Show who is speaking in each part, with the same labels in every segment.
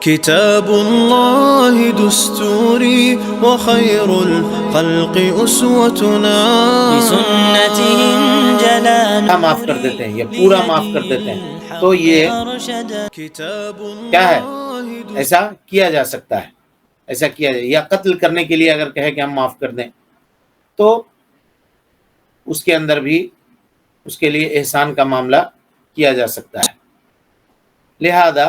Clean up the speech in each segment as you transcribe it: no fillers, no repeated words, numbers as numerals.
Speaker 1: كتاب الله دستوري وخير الخلق أسوتنا
Speaker 2: بسنتهم جلانا
Speaker 3: معاف کر دیتے ہیں یا پورا معاف کر دیتے ہیں، تو یہ
Speaker 1: كتاب
Speaker 3: کیا ہے؟
Speaker 1: الله
Speaker 3: ایسا کیا جا سکتا ہے، ایسا کیا جائے، یا قتل کرنے کے لیے اگر کہے کہ ہم معاف کر دیں تو اس کے اندر بھی اس کے لیے احسان کا معاملہ کیا جا سکتا ہے۔ لہذا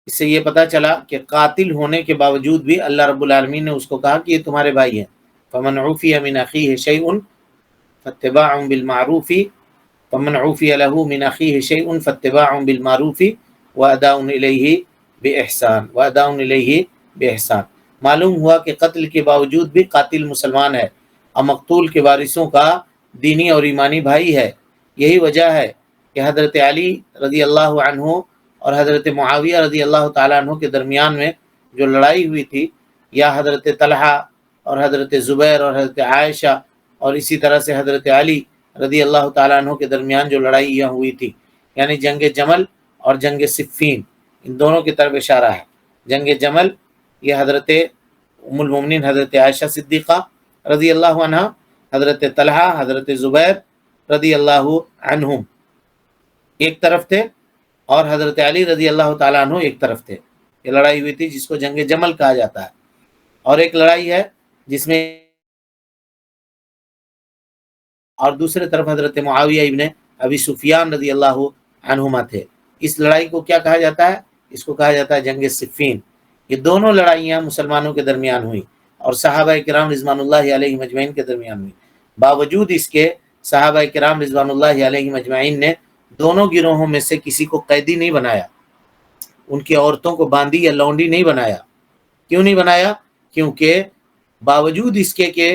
Speaker 3: اس سے یہ پتہ چلا کہ قاتل ہونے کے باوجود بھی اللہ رب العالمین نے اس کو کہا کہ یہ تمہارے بھائی ہیں۔ فمن عفی من اخیہ شیء فاتباع بالمعروف فمن عفی له من اخیہ شیء فاتباع بالمعروف واداء الیہ بإحسان۔ معلوم ہوا کہ قتل کے باوجود بھی قاتل مسلمان ہے اور مقتول کے وارثوں کا دینی اور ایمانی بھائی ہے۔ یہی وجہ ہے کہ حضرت علی رضی اللہ عنہ اور حضرت معاویہ رضی اللہ تعالیٰ عنہ کے درمیان میں جو لڑائی ہوئی تھی، یا حضرت طلحہ اور حضرت زبیر اور حضرت عائشہ اور اسی طرح سے حضرت علی رضی اللہ تعالیٰ عنہ کے درمیان جو لڑائیاں ہوئی تھی، یعنی جنگ جمل اور جنگ صفین، ان دونوں کی طرف اشارہ ہے۔ جنگ جمل یہ حضرت ام المومنین حضرت عائشہ صدیقہ رضی اللہ عنہ، حضرت طلحہ حضرت زبیر رضی اللہ عنہم ایک طرف تھے اور حضرت علی رضی اللہ تعالیٰ عنہ ایک طرف تھے۔ یہ لڑائی ہوئی تھی جس کو جنگ جمل کہا جاتا ہے۔ اور ایک لڑائی ہے جس میں اور دوسرے طرف حضرت معاویہ ابن ابی سفیان رضی اللہ عنہما تھے۔ اس لڑائی کو کیا کہا جاتا ہے؟ اس کو کہا جاتا ہے جنگ صفین۔ یہ دونوں لڑائیاں مسلمانوں کے درمیان ہوئی اور صحابہ کرام رضوان اللہ علیہم اجمعین کے درمیان ہوئی۔ باوجود اس کے صحابہ کرام رضوان اللہ علیہم اجمعین نے دونوں گروہوں میں سے کسی کو قیدی نہیں بنایا، ان کی عورتوں کو باندی یا لونڈی نہیں بنایا۔ کیوں نہیں بنایا؟ کیونکہ باوجود اس کے کہ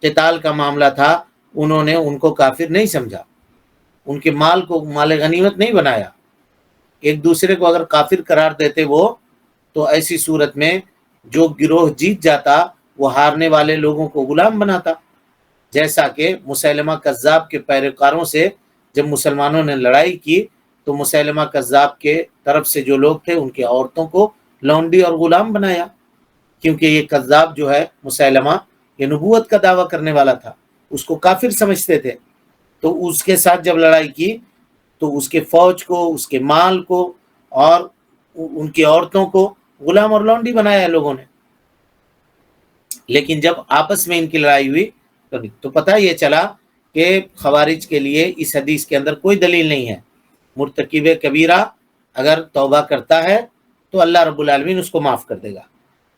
Speaker 3: قتال کا معاملہ تھا، انہوں نے ان کو کافر نہیں سمجھا، ان کے مال کو مال غنیمت نہیں بنایا۔ ایک دوسرے کو اگر کافر قرار دیتے وہ، تو ایسی صورت میں جو گروہ جیت جاتا وہ ہارنے والے لوگوں کو غلام بناتا، جیسا کہ مسیلمہ کذاب کے پیروکاروں سے جب مسلمانوں نے لڑائی کی تو مسیلمہ کذاب کے طرف سے جو لوگ تھے ان کی عورتوں کو لونڈی اور غلام بنایا، کیونکہ یہ کذاب جو ہے مسیلمہ یہ نبوت کا دعویٰ کرنے والا تھا، اس کو کافر سمجھتے تھے۔ تو اس کے ساتھ جب لڑائی کی تو اس کے فوج کو، اس کے مال کو اور ان کی عورتوں کو غلام اور لونڈی بنایا ہے لوگوں نے۔ لیکن جب آپس میں ان کی لڑائی ہوئی تو پتہ یہ چلا کہ خوارج کے لیے اس حدیث کے اندر کوئی دلیل نہیں ہے۔ مرتکب کبیرہ اگر توبہ کرتا ہے تو اللہ رب العالمین اس کو معاف کر دے گا،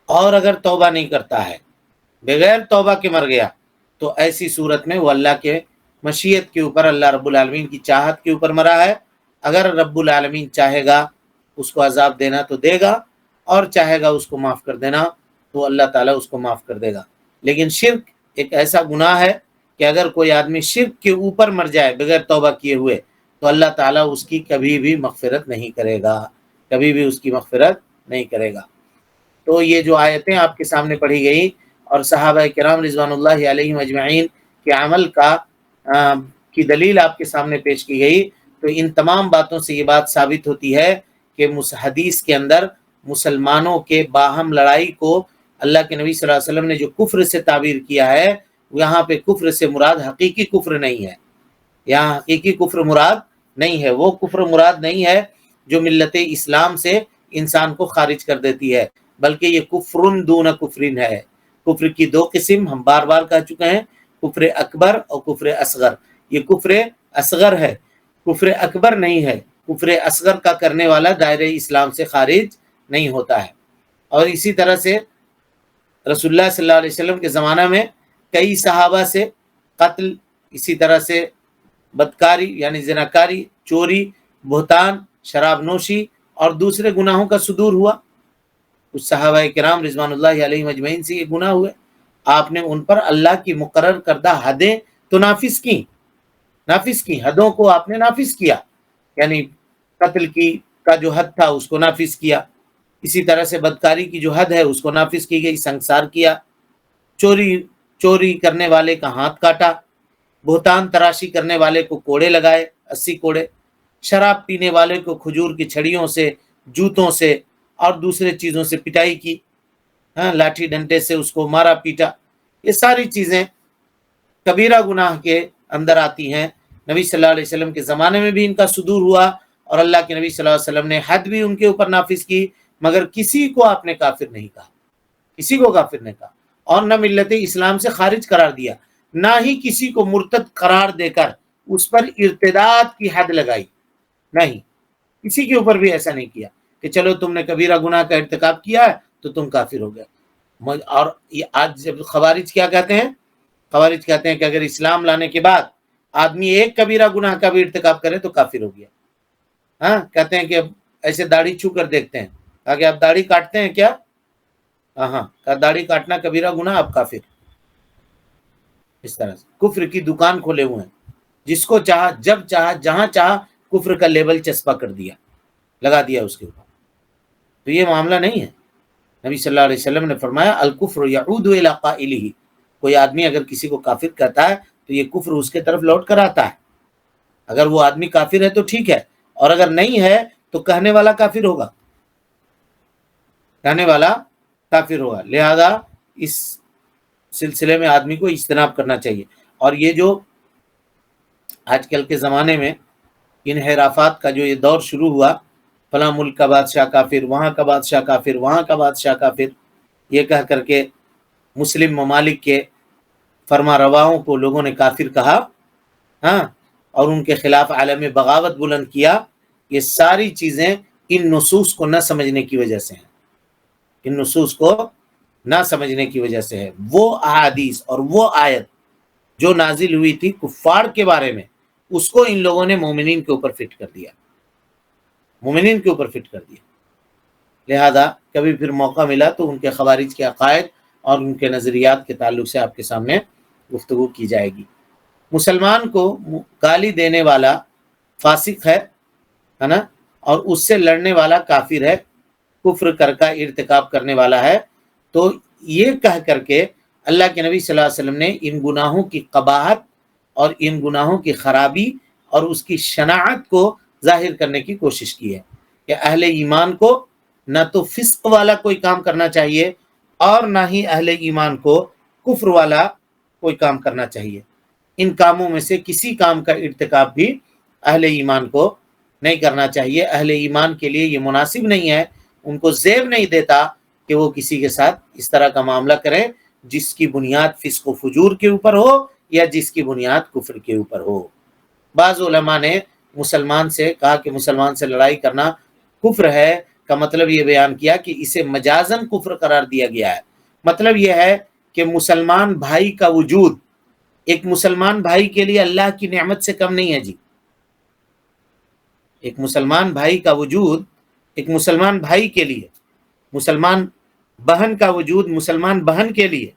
Speaker 3: اور اگر توبہ نہیں کرتا ہے، بغیر توبہ کے مر گیا، تو ایسی صورت میں وہ اللہ کے مشیت کے اوپر، اللہ رب العالمین کی چاہت کے اوپر مرا ہے۔ اگر رب العالمین چاہے گا اس کو عذاب دینا تو دے گا، اور چاہے گا اس کو معاف کر دینا تو اللہ تعالیٰ اس کو معاف کر دے گا۔ لیکن شرک ایک ایسا گناہ ہے کہ اگر کوئی آدمی شرک کے اوپر مر جائے بغیر توبہ کیے ہوئے تو اللہ تعالیٰ اس کی کبھی بھی مغفرت نہیں کرے گا، کبھی بھی اس کی مغفرت نہیں کرے گا۔ تو یہ جو آیتیں آپ کے سامنے پڑھی گئی اور صحابہ کرام رضوان اللہ علیہم اجمعین کے عمل کی دلیل آپ کے سامنے پیش کی گئی، تو ان تمام باتوں سے یہ بات ثابت ہوتی ہے کہ حدیث کے اندر مسلمانوں کے باہم لڑائی کو اللہ کے نبی صلی اللہ علیہ وسلم نے جو کفر سے تعبیر کیا ہے، یہاں پہ کفر سے مراد حقیقی کفر نہیں ہے، یہاں حقیقی کفر مراد نہیں ہے، وہ کفر مراد نہیں ہے جو ملت اسلام سے انسان کو خارج کر دیتی ہے، بلکہ یہ کفر دون کفرین ہے۔ کفر کی دو قسم ہم بار بار کہہ چکے ہیں، کفر اکبر اور کفر اصغر۔ یہ کفر اصغر ہے، کفر اکبر نہیں ہے۔ کفر اصغر کا کرنے والا دائرہ اسلام سے خارج نہیں ہوتا ہے۔ اور اسی طرح سے رسول اللہ صلی اللہ علیہ وسلم کے زمانہ میں کئی صحابہ سے قتل، اسی طرح سے بدکاری یعنی زناکاری، چوری، بہتان، شراب نوشی اور دوسرے گناہوں کا صدور ہوا۔ کچھ صحابہ کرام رضوان اللہ علیہم اجمعین سے یہ گناہ ہوئے، آپ نے ان پر اللہ کی مقرر کردہ حدیں تو نافذ کی حدوں کو آپ نے نافذ کیا، یعنی قتل کا جو حد تھا اس کو نافذ کیا، اسی طرح سے بدکاری کی جو حد ہے اس کو نافذ کی گئی، سنگسار کیا، چوری کرنے والے کا ہاتھ کاٹا، بہتان تراشی کرنے والے کو کوڑے لگائے 80 کوڑے، شراب پینے والے کو کھجور کی چھڑیوں سے، جوتوں سے اور دوسرے چیزوں سے پٹائی کی، ہاں لاٹھی ڈنڈے سے اس کو مارا پیٹا، یہ ساری چیزیں کبیرہ گناہ کے اندر آتی ہیں۔ نبی صلی اللہ علیہ وسلم کے زمانے میں بھی ان کا صدور ہوا اور اللہ کے نبی صلی اللہ علیہ وسلم نے حد بھی ان کے اوپر نافذ کی، مگر کسی کو آپ نے کافر نہیں کہا، کسی کو کافر نہیں کہا، اور نہ ملت اسلام سے خارج قرار دیا، نہ ہی کسی کو مرتد قرار دے کر اس پر ارتداد کی حد لگائی، نہیں، کسی کے اوپر بھی ایسا نہیں کیا کہ چلو تم نے کبیرہ گناہ کا ارتکاب کیا ہے تو تم کافر ہو گئے۔ اور یہ آج جب خوارج کیا کہتے ہیں، خوارج کہتے ہیں کہ اگر اسلام لانے کے بعد آدمی ایک کبیرہ گناہ کا بھی ارتکاب کرے تو کافر ہو گیا۔ ہاں کہتے ہیں کہ اب ایسے داڑھی چھو کر دیکھتے ہیں، کہ آپ داڑھی کاٹتے ہیں کیا؟ ہاں داڑھی کاٹنا کبیرہ گناہ، آپ کافر۔ اس طرح سے کفر کی دکان کھولے ہوئے ہیں، جس کو چاہا جب چاہا جہاں چاہا کفر کا لیبل چسپا کر دیا، لگا دیا اس کے اوپر۔ تو یہ معاملہ نہیں ہے۔ نبی صلی اللہ علیہ وسلم نے فرمایا الکفر یعود الی قائلہ، کوئی آدمی اگر کسی کو کافر کہتا ہے تو یہ کفر اس کے طرف لوٹ کر آتا ہے۔ اگر وہ آدمی کافر ہے تو ٹھیک ہے، اور اگر نہیں ہے تو کہنے والا کافر ہوگا، کہنے والا کافر ہوگا۔ لہذا اس سلسلے میں آدمی کو اجتناب کرنا چاہیے۔ اور یہ جو آج کل کے زمانے میں انحرافات کا جو یہ دور شروع ہوا، فلاں ملک کا بادشاہ کافر، وہاں کا بادشاہ کافر، وہاں کا بادشاہ کافر، یہ کہہ کر کے مسلم ممالک کے فرما رواؤں کو لوگوں نے کافر کہا، ہاں، اور ان کے خلاف عالم بغاوت بلند کیا۔ یہ ساری چیزیں ان نصوص کو نہ سمجھنے کی وجہ سے ہیں، ان نصوص کو نہ سمجھنے کی وجہ سے ہے۔ وہ احادیث اور وہ آیت جو نازل ہوئی تھی کفار کے بارے میں، اس کو ان لوگوں نے مومنین کے اوپر فٹ کر دیا، مومنین کے اوپر فٹ کر دیا۔ لہذا کبھی پھر موقع ملا تو ان کے خوارج کے عقائد اور ان کے نظریات کے تعلق سے آپ کے سامنے گفتگو کی جائے گی۔ مسلمان کو گالی دینے والا فاسق ہے نا، اور اس سے لڑنے والا کافر ہے، کفر کا ارتکاب کرنے والا ہے، تو یہ کہہ کر کے اللہ کے نبی صلی اللہ علیہ وسلم نے ان گناہوں کی قباحت اور ان گناہوں کی خرابی اور اس کی شناعت کو ظاہر کرنے کی کوشش کی ہے کہ اہل ایمان کو نہ تو فسق والا کوئی کام کرنا چاہیے اور نہ ہی اہل ایمان کو کفر والا کوئی کام کرنا چاہیے۔ ان کاموں میں سے کسی کام کا ارتکاب بھی اہل ایمان کو نہیں کرنا چاہیے۔ اہل ایمان کے لیے یہ مناسب نہیں ہے، ان کو زیب نہیں دیتا کہ وہ کسی کے ساتھ اس طرح کا معاملہ کریں جس کی بنیاد فسق و فجور کے اوپر ہو یا جس کی بنیاد کفر کے اوپر ہو۔ بعض علماء نے مسلمان سے کہا کہ مسلمان سے لڑائی کرنا کفر ہے، کا مطلب یہ بیان کیا کہ اسے مجازن کفر قرار دیا گیا ہے۔ مطلب یہ ہے کہ مسلمان بھائی کا وجود ایک مسلمان بھائی کے لیے اللہ کی نعمت سے کم نہیں ہے جی۔ ایک مسلمان بھائی کا وجود ایک مسلمان بھائی کے لیے، مسلمان بہن کا وجود مسلمان بہن کے لیے،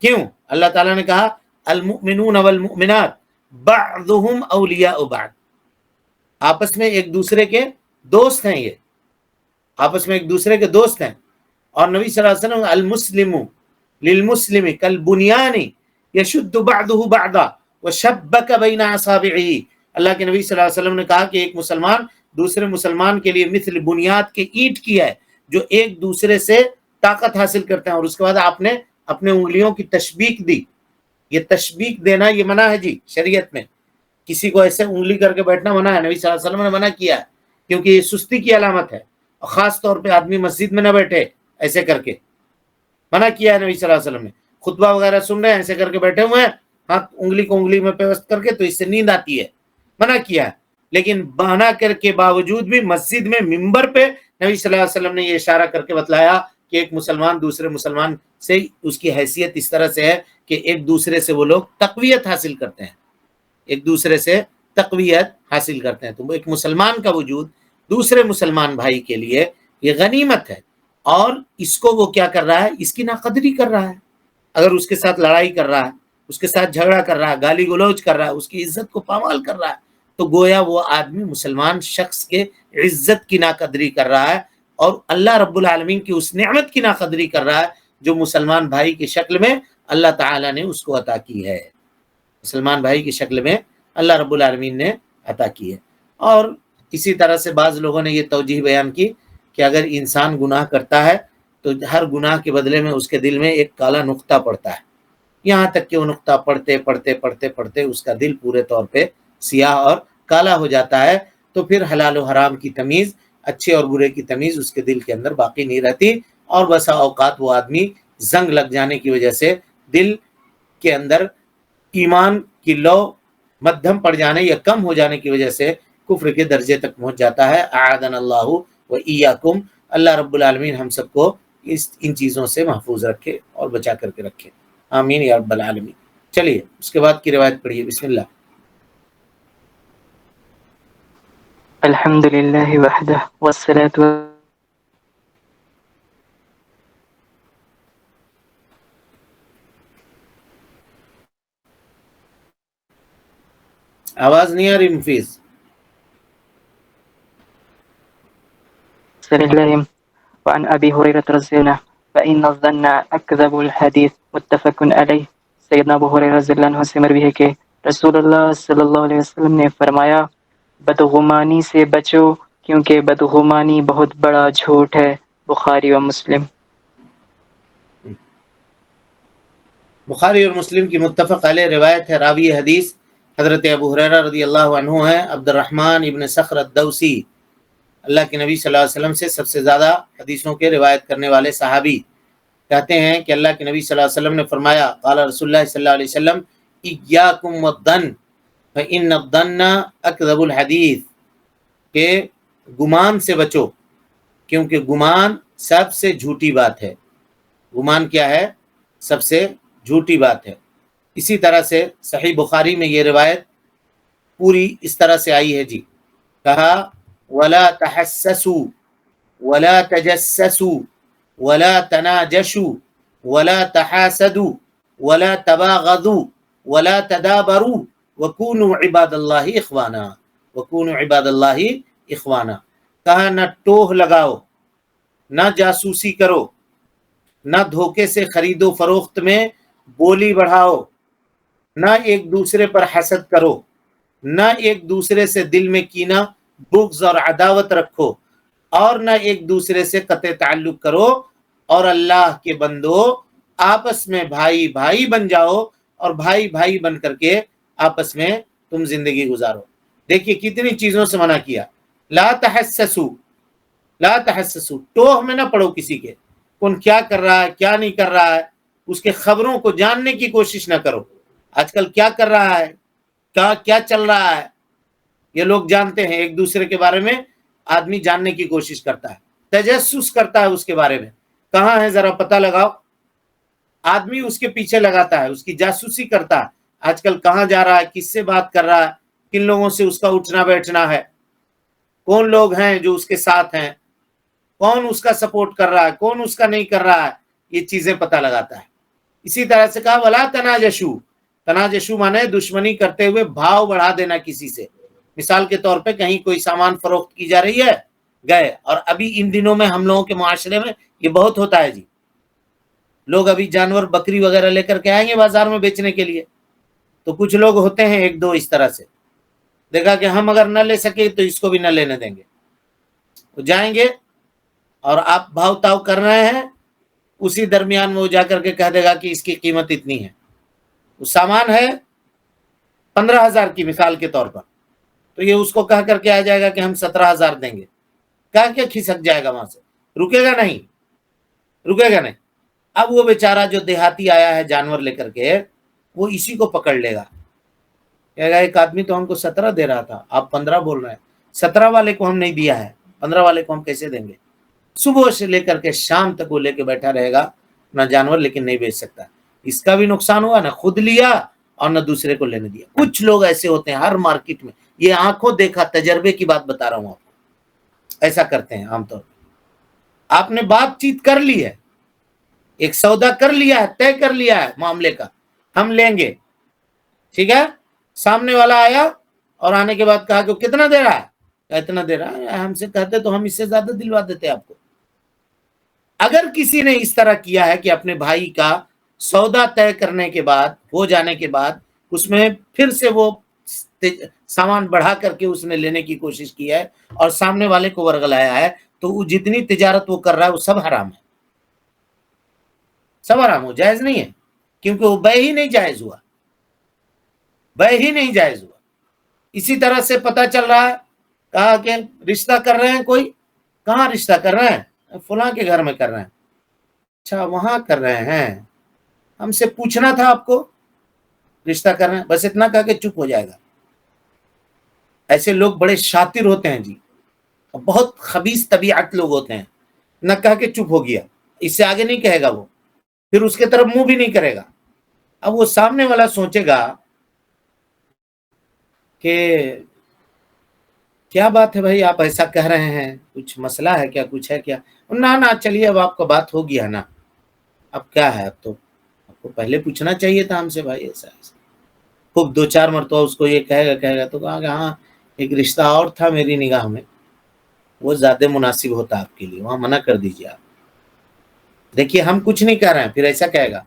Speaker 3: کیوں؟ اللہ تعالیٰ نے کہا المؤمنون والمؤمنات بعضهم اولیاء بعض، آپس میں ایک دوسرے کے دوست ہیں، یہ آپس میں ایک دوسرے کے دوست ہیں۔ اور نبی صلی اللہ علیہ وسلم المسلم للمسلم کالبنیان یشد بعضه بعضا وشبک بین اصابعہ، اللہ کے نبی صلی اللہ علیہ وسلم نے کہا کہ ایک مسلمان دوسرے مسلمان کے لیے مثل بنیاد کے اینٹ کی ہے جو ایک دوسرے سے طاقت حاصل کرتے ہیں۔ اور اس کے بعد آپ نے اپنے انگلیوں کی تشبیک دی، یہ تشبیک دینا یہ منع ہے جی شریعت میں، کسی کو ایسے انگلی کر کے بیٹھنا منع ہے، نبی صلی اللہ علیہ وسلم نے منع کیا ہے، کیونکہ یہ سستی کی علامت ہے، اور خاص طور پہ آدمی مسجد میں نہ بیٹھے ایسے کر کے، منع کیا ہے نبی صلی اللہ علیہ وسلم نے۔ خطبہ وغیرہ سن رہے ہیں ایسے کر کے بیٹھے ہوئے ہیں، ہاتھ انگلی کو انگلی میں پیوست کر کے، تو اس سے نیند آتی ہے، منع کیا ہے۔ لیکن منع کر کے باوجود بھی مسجد میں ممبر پہ نبی صلی اللہ علیہ وسلم نے یہ اشارہ کر کے بتلایا کہ ایک مسلمان دوسرے مسلمان سے اس کی حیثیت اس طرح سے ہے کہ ایک دوسرے سے وہ لوگ تقویت حاصل کرتے ہیں، ایک دوسرے سے تقویت حاصل کرتے ہیں۔ تو ایک مسلمان کا وجود دوسرے مسلمان بھائی کے لیے یہ غنیمت ہے، اور اس کو وہ کیا کر رہا ہے؟ اس کی ناقدری کر رہا ہے۔ اگر اس کے ساتھ لڑائی کر رہا ہے، اس کے ساتھ جھگڑا کر رہا ہے، گالی گلوچ کر رہا ہے، اس کی عزت کو پامال کر رہا ہے، تو گویا وہ آدمی مسلمان شخص کے عزت کی ناقدری کر رہا ہے، اور اللہ رب العالمین کی اس نعمت کی ناقدری کر رہا ہے جو مسلمان بھائی کی شکل میں اللہ تعالیٰ نے اس کو عطا کی ہے، مسلمان بھائی کی شکل میں اللہ رب العالمین نے عطا کی ہے۔ اور اسی طرح سے بعض لوگوں نے یہ توجیہ بیان کی کہ اگر انسان گناہ کرتا ہے تو ہر گناہ کے بدلے میں اس کے دل میں ایک کالا نقطہ پڑتا ہے، یہاں تک کہ وہ نقطہ پڑھتے پڑھتے پڑھتے پڑھتے اس کا دل پورے طور پہ سیاہ اور کالا ہو جاتا ہے، تو پھر حلال و حرام کی تمیز، اچھے اور برے کی تمیز اس کے دل کے اندر باقی نہیں رہتی، اور بسا اوقات وہ آدمی زنگ لگ جانے کی وجہ سے، دل کے اندر ایمان کی لو مدھم پڑ جانے یا کم ہو جانے کی وجہ سے کفر کے درجے تک پہنچ جاتا ہے۔ اعاذنا اللہ و ایاکم، اللہ رب العالمین ہم سب کو ان چیزوں سے محفوظ رکھے اور بچا کر کے رکھے، آمین یا رب العالمین۔ چلیے اس کے بعد کی روایت پڑھیے، بسم اللہ۔
Speaker 4: الحمد للہ وحدہ والصلاة
Speaker 3: آواز نہیں آ رہی مفیز؟
Speaker 4: والسلام وعن ابی ہریرہ رضی اللہ عنہ فإن الظن اکذب الحدیث متفق علیہ۔ سیدنا ابو ہریرہ رضی اللہ عنہ سے مروی ہے کہ رسول اللہ صلی اللہ علیہ وسلم نے فرمایا، بدغمانی سے بچو کیونکہ بدغمانی بہت بڑا جھوٹ ہے۔ بخاری و مسلم۔
Speaker 3: بخاری اور مسلم کی متفق علیہ روایت ہے۔ راوی حدیث حضرت ابو ہریرہ رضی اللہ عنہ ہے، عبد الرحمن ابن صخر الدوسی، اللہ کے نبی صلی اللہ علیہ وسلم سے سب سے زیادہ حدیثوں کے روایت کرنے والے صحابی، کہتے ہیں کہ اللہ کے نبی صلی اللہ علیہ وسلم نے فرمایا، قال رسول اللہ صلی اللہ علیہ وسلم، ایاکم والظن فإن الظن اکذب الحدیث، کہ گمان سے بچو کیونکہ گمان سب سے جھوٹی بات ہے۔ گمان کیا ہے؟ سب سے جھوٹی بات ہے۔ اسی طرح سے صحیح بخاری میں یہ روایت پوری اس طرح سے آئی ہے جی، کہا وَلَا تَحَسَّسُوا وَلَا تَجَسَّسُوا وَلَا تَنَاجَشُوا وَلَا تَحَاسَدُوا وَلَا تَبَاغَضُوا وَلَا تَدَابَرُوا وَكُونُوا عِبَادَ اللَّهِ إِخْوَانًا وَكُونُوا عِبَادَ اللَّهِ إِخْوَانًا۔ کہا نہ ٹوہ لگاؤ، نہ جاسوسی کرو، نہ دھوکے سے خرید و فروخت میں بولی بڑھاؤ، نہ ایک دوسرے پر حسد کرو، نہ ایک دوسرے سے دل میں کینہ، بغض اور عداوت رکھو، اور نہ ایک دوسرے سے قطع تعلق کرو، اور اللہ کے بندو آپس میں بھائی بھائی بن جاؤ، اور بھائی بھائی بن کر کے آپس میں تم زندگی گزارو۔ دیکھیے کتنی چیزوں سے منع کیا، لا تحسسوا، لا تحسسوا، ٹوہ میں نہ پڑو کسی کے، کون کیا کر رہا ہے کیا نہیں کر رہا ہے، اس کے خبروں کو جاننے کی کوشش نہ کرو۔ آج کل کیا کر رہا ہے، کیا چل رہا ہے، یہ لوگ جانتے ہیں، ایک دوسرے کے بارے میں آدمی جاننے کی کوشش کرتا ہے، تجسس کرتا ہے اس کے بارے میں، کہاں ہے ذرا پتہ لگاؤ، آدمی اس کے پیچھے لگاتا ہے، اس کی جاسوسی کرتا ہے، آج کل کہاں جا رہا ہے، کس سے بات کر رہا ہے، کن لوگوں سے اس کا اٹھنا بیٹھنا ہے، کون لوگ ہیں جو اس کے ساتھ ہیں، کون اس کا سپورٹ کر رہا ہے، کون اس کا نہیں کر رہا ہے، یہ چیزیں پتہ لگاتا ہے۔ اسی طرح سے کہا ولا تناجشوا، تناجشوا مانے دشمنی کرتے ہوئے بھاؤ بڑھا دینا کسی سے۔ مثال کے طور پہ کہیں کوئی سامان فروخت کی جا رہی ہے، گئے، اور ابھی ان دنوں میں ہم لوگوں کے معاشرے میں یہ بہت ہوتا ہے جی، لوگ ابھی جانور بکری وغیرہ لے کر کے آئیں گے بازار میں بیچنے کے لیے، تو کچھ لوگ ہوتے ہیں ایک دو اس طرح سے، دیکھا کہ ہم اگر نہ لے سکے تو اس کو بھی نہ لینے دیں گے، وہ جائیں گے اور آپ بھاؤ تاؤ کر رہے ہیں، اسی درمیان میں وہ جا کر کے کہہ دے گا کہ اس کی قیمت اتنی ہے، وہ سامان ہے 15,000 کی مثال کے طور پر، تو یہ اس کو کہہ کر کے آ جائے گا کہ ہم 17,000 دیں گے، کہہ کے کھسک جائے گا وہاں سے، رکے گا نہیں، رکے گا نہیں۔ اب وہ بیچارہ جو دیہاتی آیا ہے جانور لے کر کے، وہ اسی کو پکڑ لے گا، کہے گا ایک آدمی تو ہم کو 17 دے رہا تھا، آپ 15 بول رہے ہیں، 17 والے کو ہم نہیں دیا ہے، 15 والے کو ہم کیسے دیں گے؟ صبح سے لے کر کے شام تک وہ لے کے بیٹھا رہے گا نہ جانور، لیکن نہیں بیچ سکتا، اس کا بھی نقصان ہوا، نہ خود لیا اور نہ دوسرے کو لینے دیا۔ کچھ لوگ ایسے ہوتے ہیں ہر مارکیٹ میں، یہ آنکھوں دیکھا تجربے کی بات بتا رہا ہوں آپ کو، ایسا کرتے ہیں عام طور پہ۔ آپ نے بات چیت کر لی ہے، ایک سودا کر لیا ہے، طے کر لیا ہے معاملے کا، ہم لیں گے، ٹھیک ہے، سامنے والا آیا اور آنے کے بعد کہا کہ کتنا دے رہا ہے، اتنا دے رہا ہے، ہم سے کہتے تو ہم اس سے زیادہ دلوا دیتے آپ کو۔ اگر کسی نے اس طرح کیا ہے کہ اپنے بھائی کا سودا طے کرنے کے بعد، ہو جانے کے بعد، اس میں پھر سے وہ سامان بڑھا کر کے اس نے لینے کی کوشش کی ہے اور سامنے والے کو ورغلایا ہے، تو وہ جتنی تجارت وہ کر رہا ہے وہ سب حرام ہے، سب حرام ہو، جائز نہیں ہے، کیونکہ وہ بے ہی نہیں جائز ہوا، بے ہی نہیں جائز ہوا۔ اسی طرح سے پتہ چل رہا ہے، کہا کہ رشتہ کر رہے ہیں، کوئی کہاں رشتہ کر رہے ہیں؟ فلاں کے گھر میں کر رہے ہیں۔ اچھا وہاں کر رہے ہیں، ہم سے پوچھنا تھا آپ کو رشتہ کر رہے ہیں، بس اتنا کہا کہ چپ ہو جائے گا۔ ایسے لوگ بڑے شاطر ہوتے ہیں جی، بہت خبیث طبیعت لوگ ہوتے ہیں، نہ کہا کہ چپ ہو گیا، اس سے آگے نہیں کہے گا، وہ پھر اس کے طرف منہ بھی نہیں کرے گا۔ اب وہ سامنے والا سوچے گا کہ کیا بات ہے بھائی، آپ ایسا کہہ رہے ہیں، کچھ مسئلہ ہے کیا، کچھ ہے کیا؟ نہ چلیے اب آپ کا بات ہو گیا نا، اب کیا ہے، اب تو آپ کو پہلے پوچھنا چاہیے تھا ہم سے، بھائی ایسا ایسا۔ خوب 2-4 مرتبہ اس کو یہ کہے گا تو کہا کہ ہاں ایک رشتہ اور تھا میری نگاہ میں، وہ زیادہ مناسب ہوتا آپ کے لیے، وہاں منع کر دیجیے آپ۔ دیکھیے ہم کچھ نہیں کہہ رہے ہیں، پھر ایسا کہے گا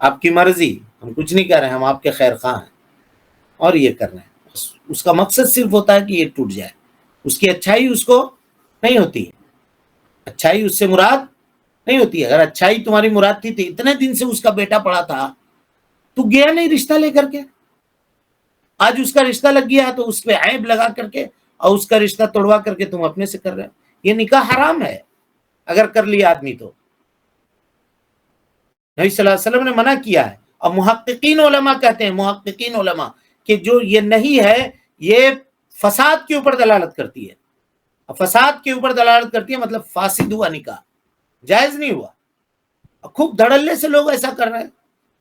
Speaker 3: آپ کی مرضی، ہم کچھ نہیں کہہ رہے ہیں، ہم آپ کے خیر خواہ ہیں اور یہ کر رہے ہیں۔ اس کا مقصد صرف ہوتا ہے کہ یہ ٹوٹ جائے، اس کی اچھائی اس کو نہیں ہوتی ہے، اچھائی اس سے مراد نہیں ہوتی ہے۔ اگر اچھائی تمہاری مراد تھی تو اتنے دن سے اس کا بیٹا پڑا تھا، تو گیا نہیں رشتہ لے کر کے، آج اس کا رشتہ لگ گیا تو اس پہ عیب لگا کر کے اور اس کا رشتہ توڑوا کر کے تم اپنے سے کر رہے ہو۔ یہ نکاح حرام ہے اگر کر لیا آدمی تو، نبی صلی اللہ علیہ وسلم نے منع کیا ہے۔ اور محققین علماء کہتے ہیں، محققین علماء کہ جو یہ نہیں ہے، یہ فساد کے اوپر دلالت کرتی ہے، فساد کے اوپر دلالت کرتی ہے، مطلب فاسد ہوا نکاح، جائز نہیں ہوا۔ خوب دھڑلے سے لوگ ایسا کر رہے ہیں،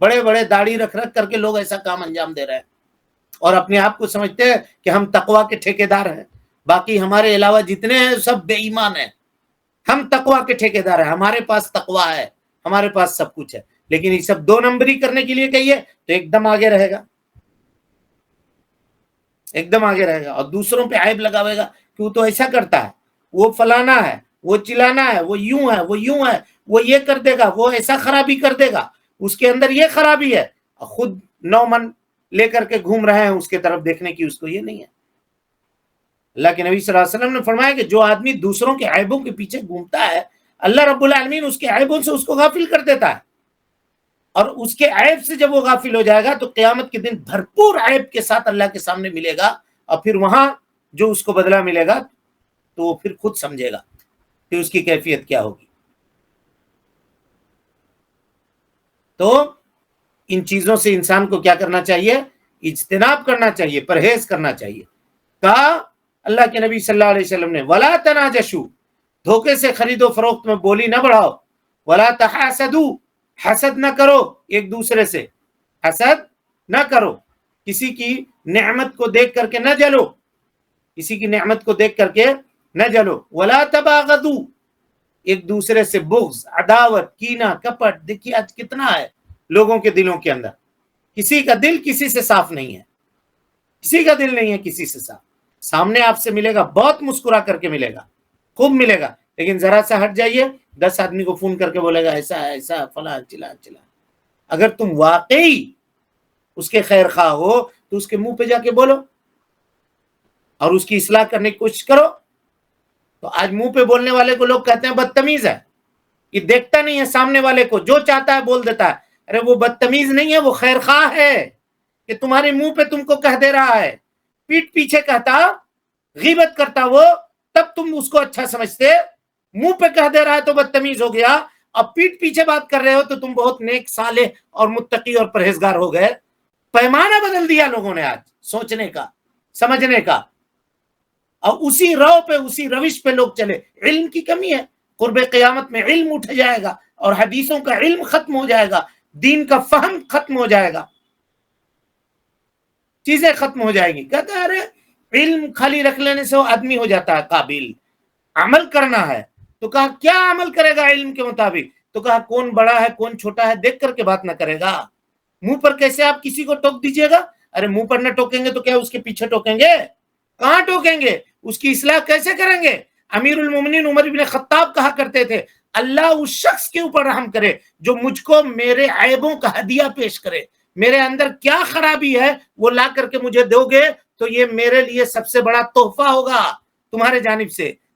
Speaker 3: بڑے بڑے داڑھی رکھ کر کے لوگ ایسا کام انجام دے رہے ہیں، اور اپنے آپ کو سمجھتے ہیں کہ ہم تقویٰ کے ٹھیکیدار ہیں، باقی ہمارے علاوہ جتنے ہیں سب بے ایمان ہیں، ہم تقویٰ کے ٹھیکیدار ہیں، ہمارے پاس تقویٰ ہے، ہمارے پاس سب کچھ ہے۔ لیکن یہ سب 2 نمبری کرنے کے لیے کہیے تو ایک دم آگے رہے گا، ایک دم آگے رہے گا، اور دوسروں پہ عیب لگاوے گا کہ وہ تو ایسا کرتا ہے، وہ فلانا ہے، وہ چلانا ہے، وہ یوں ہے، وہ یوں ہے، وہ یہ کر دے گا، وہ ایسا خرابی کر دے گا، اس کے اندر یہ خرابی ہے، خود 9 من لے کر کے گھوم رہے ہیں اس کے طرف دیکھنے کی، اس کو یہ نہیں ہے۔ اللہ کے نبی صلی اللہ علیہ وسلم نے فرمایا کہ جو آدمی دوسروں کے عیبوں کے پیچھے گھومتا ہے، اللہ رب العالمین اس کے عیبوں سے اس کو غافل کر دیتا ہے، اور اس کے عیب سے جب وہ غافل ہو جائے گا تو قیامت کے دن بھرپور عیب کے ساتھ اللہ کے سامنے ملے گا، اور پھر وہاں جو اس کو بدلہ ملے گا تو وہ پھر خود سمجھے گا کہ اس کی کیفیت کیا ہوگی۔ تو ان چیزوں سے انسان کو کیا کرنا چاہیے؟ اجتناب کرنا چاہیے، پرہیز کرنا چاہیے۔ کہا اللہ کے نبی صلی اللہ علیہ وسلم نے وَلَا تَنَاجَشُوا، دھوکے سے خرید و فروخت میں بولی نہ بڑھاؤ، وَلَا تَحَاسَدُوا، حسد نہ کرو ایک دوسرے سے، حسد نہ کرو، کسی کی نعمت کو دیکھ کر کے نہ جلو، کسی کی نعمت کو دیکھ کر کے نہ جلو، وَلَا تَبَاغَضُوا، ایک دوسرے سے بغض، عداوت، کینہ، کپٹ، دیکھیے آج کتنا ہے لوگوں کے دلوں کے اندر، کسی کا دل کسی سے صاف نہیں ہے، کسی کا دل نہیں ہے کسی سے صاف۔ سامنے آپ سے ملے گا، بہت مسکرا کر کے ملے گا، خوب ملے گا، لیکن ذرا سا ہٹ جائیے 10 آدمی کو فون کر کے بولے گا ایسا ہے، ایسا فلاں چلا۔ اگر تم واقعی اس کے خیر خواہ ہو تو اس کے منہ پہ جا کے بولو اور اس کی اصلاح کرنے کی کوشش کرو۔ تو آج منہ پہ بولنے والے کو لوگ کہتے ہیں بدتمیز ہے، یہ دیکھتا نہیں ہے سامنے والے کو، جو چاہتا ہے بول دیتا ہے۔ ارے وہ بدتمیز نہیں ہے، وہ خیر خواہ ہے کہ تمہارے منہ پہ تم کو کہہ دے رہا ہے، پیٹ پیچھے کہتا، غیبت کرتا وہ، تب تم اس کو اچھا سمجھتے، منہ پہ کہہ دے رہا ہے تو بدتمیز ہو گیا، اب پیٹ پیچھے بات کر رہے ہو تو تم بہت نیک، صالح اور متقی اور پرہیزگار ہو گئے۔ پیمانہ بدل دیا لوگوں نے آج سوچنے کا، سمجھنے کا، اور اسی رو پہ، اسی روش پہ لوگ چلے۔ علم کی کمی ہے، قرب قیامت میں علم اٹھ جائے گا اور حدیثوں کا علم ختم ہو جائے گا، دین کا فہم ختم ہو جائے گا، چیزیں ختم ہو جائیں گی۔ کہتا ہے ارے علم خالی رکھ لینے سے وہ آدمی ہو جاتا ہے قابل، عمل کرنا ہے۔ تو کہا کیا عمل کرے گا علم کے مطابق؟ تو کہا کون بڑا ہے کون چھوٹا ہے دیکھ کر کے بات نہ کرے گا۔ منہ پر کیسے آپ کسی کو ٹوک دیجئے گا؟ ارے منہ پر نہ ٹوکیں گے تو کیا اس کے پیچھے ٹوکیں گے؟ کہاں ٹوکیں گے؟ اس کی اصلاح کیسے کریں گے؟ امیر المومنین عمر بن خطاب کہا کرتے تھے اللہ اس شخص کے اوپر رحم کرے جو مجھ کو میرے عیبوں کا ہدیہ پیش کرے، میرے اندر کیا خرابی ہے وہ لا کر کے مجھے دو گے تو یہ میرے لیے سب سے بڑا تحفہ ہوگا تمہارے جانب سے۔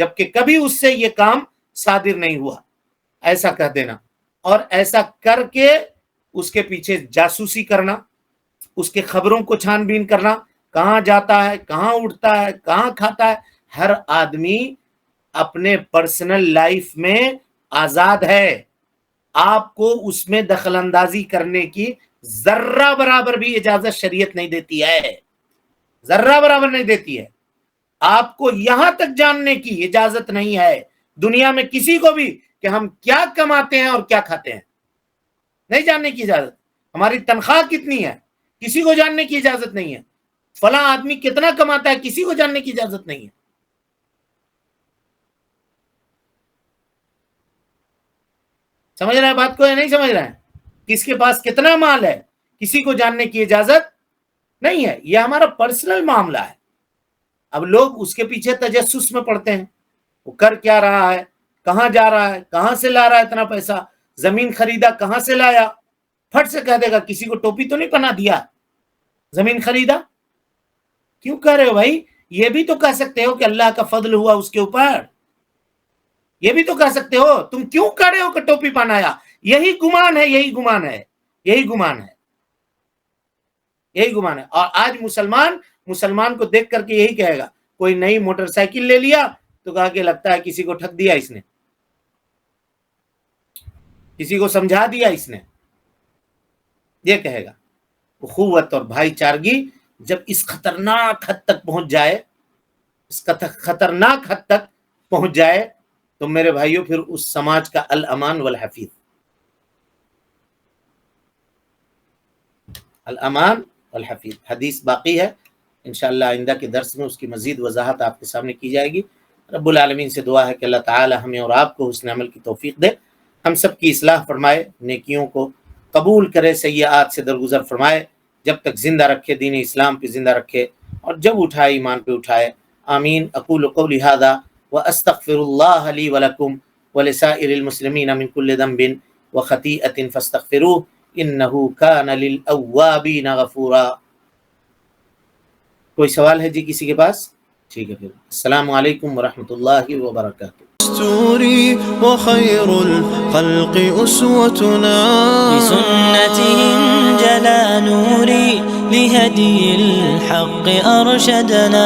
Speaker 3: جبکہ کبھی اس سے یہ کام صادر نہیں ہوا، ایسا کہہ دینا، اور ایسا کر کے اس کے پیچھے جاسوسی کرنا، اس کے خبروں کو چھان بین کرنا، کہاں جاتا ہے، کہاں اٹھتا ہے، کہاں کھاتا ہے۔ ہر آدمی اپنے پرسنل لائف میں آزاد ہے، آپ کو اس میں دخل اندازی کرنے کی ذرہ برابر بھی اجازت شریعت نہیں دیتی ہے، ذرہ برابر نہیں دیتی ہے۔ آپ کو یہاں تک جاننے کی اجازت نہیں ہے دنیا میں کسی کو بھی کہ ہم کیا کماتے ہیں اور کیا کھاتے ہیں، نہیں جاننے کی اجازت۔ ہماری تنخواہ کتنی ہے کسی کو جاننے کی اجازت نہیں ہے، فلاں آدمی کتنا کماتا ہے کسی کو جاننے کی اجازت نہیں ہے۔ سمجھ رہے ہیں بات کو یا نہیں سمجھ رہے ہیں؟ کس کے پاس کتنا مال ہے کسی کو جاننے کی اجازت نہیں ہے، یہ ہمارا پرسنل معاملہ ہے۔ اب لوگ اس کے پیچھے تجسس میں پڑتے ہیں، وہ کر کیا رہا ہے، کہاں جا رہا ہے، کہاں سے لا رہا ہے اتنا پیسہ، زمین خریدا کہاں سے لایا، پھٹ سے کہہ دے گا کسی کو ٹوپی تو نہیں پہنا دیا، زمین خریدا۔ کیوں کہہ رہے ہو بھائی؟ یہ بھی تو کہہ سکتے ہو کہ اللہ کا فضل ہوا اس کے اوپر، یہ بھی تو کہہ سکتے ہو۔ تم کیوں کہہ رہے ہو کہ ٹوپی پہنایا؟ یہی گمان ہے، یہی گمان ہے، یہی گمان ہے، یہی گمان ہے۔ اور آج مسلمان کو دیکھ کر کے یہی کہے گا، کوئی نئی موٹر سائیکل لے لیا تو کہا کہ لگتا ہے کسی کو ٹھگ دیا اس نے، کسی کو سمجھا دیا اس نے، یہ کہے گا۔ اخوت اور بھائی چارگی جب اس خطرناک حد تک پہنچ جائے، اس خطرناک حد تک پہنچ جائے تو میرے بھائیوں پھر اس سماج کا الامان والحفیظ، الامان والحفیظ۔ حدیث باقی ہے، انشاءاللہ آئندہ کے درس میں اس کی مزید وضاحت آپ کے سامنے کی جائے گی۔ رب العالمین سے دعا ہے کہ اللہ تعالی ہمیں اور آپ کو حسن عمل کی توفیق دے، ہم سب کی اصلاح فرمائے، نیکیوں کو قبول کرے، سیئات سے درگزر فرمائے، جب تک زندہ رکھے، دین اسلام پہ زندہ رکھے، اور جب اٹھائے ایمان پہ اٹھائے۔ آمین۔ اقول قولی ھذا واستغفر اللہ لی ولکم ولسائر المسلمین من کل ذنب وخطیئۃ فاستغفروہ انہ کان للأوابین غفورا۔ کوئی سوال ہے جی کسی کے پاس؟ ٹھیک ہے پھر السلام علیکم ورحمۃ اللہ وبرکاتہ۔
Speaker 1: دستوري وخير الخلق أسوتنا
Speaker 2: بسنته جلا نوري لهدي الحق أرشدنا